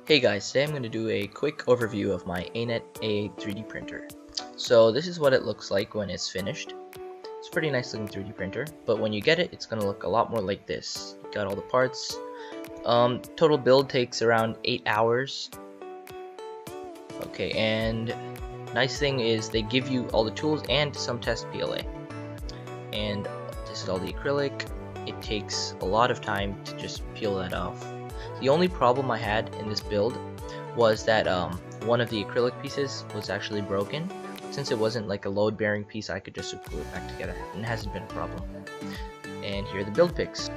Hey guys, today I'm going to do a quick overview of my Anet A8 3D printer. So this is what it looks like when it's finished. It's a pretty nice looking 3D printer, but when you get it, it's going to look a lot more like this. You got all the parts. Total build takes around 8 hours. Okay, and nice thing is they give you all the tools and some test PLA. And this is all the acrylic. It takes a lot of time to just peel that off. The only problem I had in this build was that one of the acrylic pieces was actually broken. Since it wasn't like a load bearing piece, I could just super glue it back together, and it hasn't been a problem. And here are the build pics.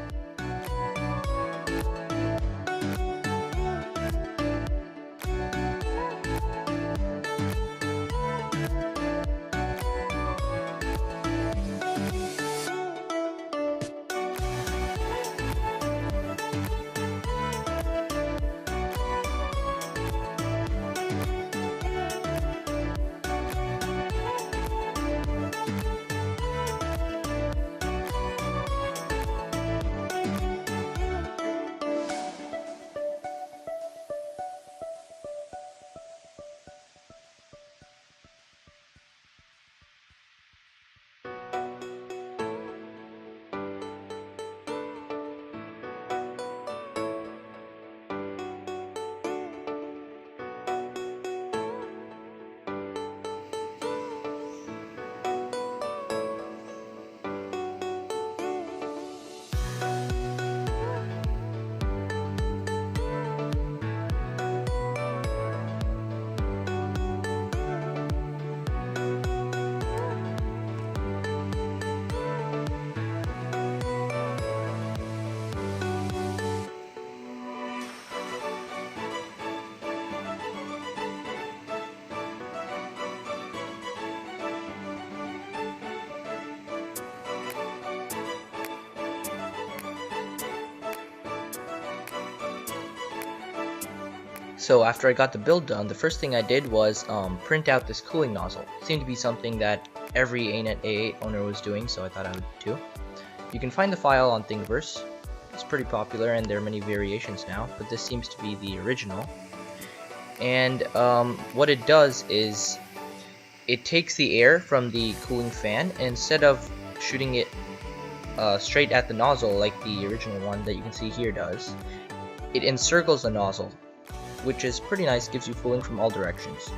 So after I got the build done, the first thing I did was print out this cooling nozzle. It seemed to be something that every Anet A8 owner was doing, so I thought I would too. You can find the file on Thingiverse. It's pretty popular and there are many variations now, but this seems to be the original. And what it does is it takes the air from the cooling fan, and instead of shooting it straight at the nozzle like the original one that you can see here does, it encircles the nozzle, which is pretty nice, gives you cooling from all directions.